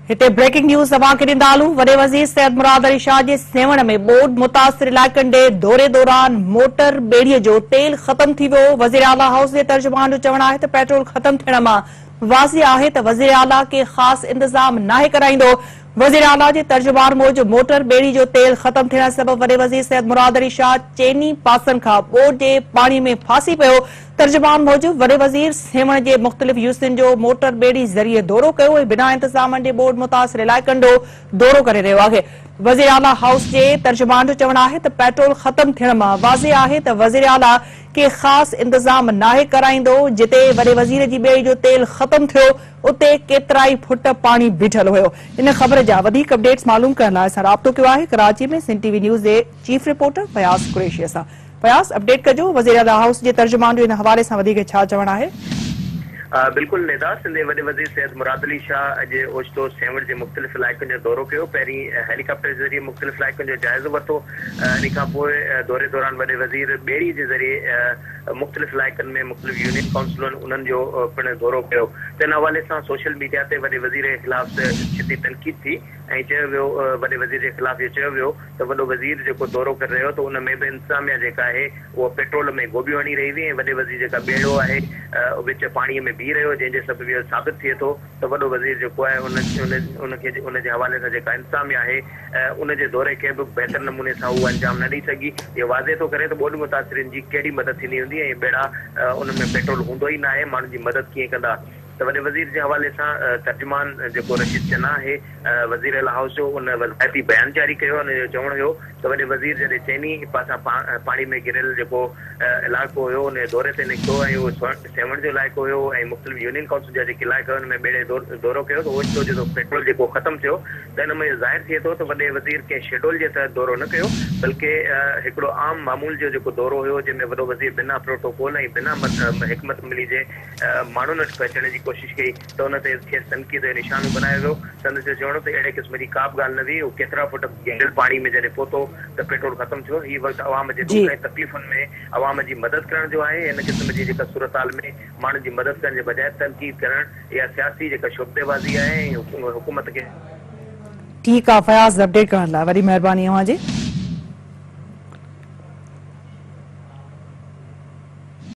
हिते breaking news तव्हांखे ॾींदालूं। वॾे वज़ीर सैयद मुराद अली शाह जे सेवण में ॿोॾ मुतासिर इलाइक़नि ॾे दौरे दौरान मोटर ॿेड़ीअ जो तेल ख़तम थी वियो। वज़ीर आला हाउस जे तर्जुमान जो चवणु आहे त पेट्रोल ख़तम थियण मां वाज़िह आहे त वज़ीर आला के ख़ासि इंतज़ाम नाहे कराईंदो। वज़ीर आला जे तर्जुमान मूजिबि मोटर ॿेड़ी जो तेल ख़तम थियण सबबि वॾे वज़ीर सैयद मुराद अली शाह चइनी पासनि खां ॿोॾ जे पाणी में फासी पियो। तर्जुमान मूजिबि वॾे वज़ीर सेवण जे मुख़्तलिफ़ यूनिटनि जो मोटर ॿेड़ी ज़रिए दौरो कयो ऐं बिना इंतज़ामनि जे ॿोॾ मुतासिर इलाइक़नि ॾों दौरो करे रहियो आहे। वज़ीर आला हाउस जे तर्जुमान जो चवणु आहे त पेट्रोल ख़तम थियण मां वाज़िह आहे त वज़ीर आला के ख़ासि इंतज़ाम नाहे कराईंदो। जिते वॾे वज़ीर जी ॿेड़ी जो तेल ख़तम थियो उते केतिराई फुट पाणी बीठल हुयो। इन ख़बर जा वधीक अपडेट्स मालूम करण लाइ असां राब्तो कयो आहे कराची में सिंध टीवी न्यूज़ जे चीफ रिपोर्टर फयाज़ कुरैशी सां। फयाज़, अपडेट कजो, वज़ीर आला हाउस जे तर्जुमान जो इन हवाले सां वधीक छा चवणु आहे? बिल्कुल निदा सिंध वॾे वज़ीर सैयद मुराद अली शाह अॼु ओचितो सेवण जे मुख़्तलिफ़ इलाइक़नि जो दौरो कयो। पहिरीं हेलीकॉप्टर जे ज़रिए मुख़्तलिफ़ इलाइक़नि जो जाइज़ो वरितो। इन खां पोइ दौरे दौरान वॾे वज़ीर ॿेड़ी जे ज़रिए मुख़्तलिफ़ इलाइक़नि में मुख़्तलिफ़ यूनियन काउंसिलनि उन्हनि जो पिणु दौरो कयो। त इन हवाले सां सोशल मीडिया ते वॾे वज़ीर जे ख़िलाफ़ शिद्दी तनक़ीद थी ऐं चयो वियो, वॾे वज़ीर जे ख़िलाफ़ इहो चयो वियो त वॾो वज़ीर जेको दौरो करे रहियो त उन में बि इंतज़ामिया जेका आहे उहा पेट्रोल में गोभियूं हणी रही हुई ऐं वॾे वज़ीर जेका ॿेड़ो आहे विच पाणीअ में बीह रहियो, जंहिंजे सबबि इहो साबित थिए थो त वॾो वज़ीर जेको आहे उनजे हवाले सां जेका इंतज़ामिया आहे उनजे दौरे खे बि बहितर नमूने सां उहा अंजाम न ॾेई सघी। इहो वाज़े थो करे त ॿोॾ मुतासिरनि जी कहिड़ी मदद थींदी हूंदी ऐं ॿेड़ा उन में पेट्रोल हूंदो ई न आहे, माण्हुनि जी मदद कीअं कंदा। त वॾे वज़ीर जे हवाले सां तर्जुमान जेको रशीद चना आहे वज़ीर आला हाउस जो उन वज़ाइती बयान जारी कयो। उनजो चवणु हुयो त वॾे वज़ीर जॾहिं चइनी पासां पाणी में घिरियल जेको इलाइक़ो हुयो उन दौरे ते निकितो ऐं उहो सेवण जो इलाइक़ो हुयो ऐं मुख़्तलिफ़ यूनियन काउंसिल जा जेके इलाइक़ा हुन में ॿेड़े दौरो कयो त ओचितो जेको पेट्रोल जेको ख़तमु थियो त हिन में ज़ाहिर थिए थो त वॾे वज़ीर कंहिं शेड्यूल जे तहत दौरो न कयो, बल्कि हिकिड़ो आम मामूल जो जेको दौरो हुयो जंहिंमें वॾो वज़ीर बिना प्रोटोकॉल ऐं बिना हिकमत मिली जे माण्हुनि वटि पहुचण जी कोशिश कई त उन ते खेसि तनक़ीद जो निशानो बनायो वियो। संदसि चवणो त अहिड़े क़िस्म जी का बि ॻाल्हि न हुई। उहो केतिरा फुट गहरियल पाणी में जॾहिं पहुतो त पेट्रोल ख़तमु थियो। हीउ वक़्तु अवाम जे दुख ऐं तकलीफ़ुनि में अवाम जी मदद करण जो आहे। हिन क़िस्म जी जेका सूरत हाल में माण्हुनि जी मदद करण जे बजाए तनक़ीद करणु इहा सियासी जेका शुबदेबाज़ी आहे ऐं हुकूमत खे। ठीकु आहे फयाज़, अपडेट करण लाइ वॾी महिरबानी अव्हां जी।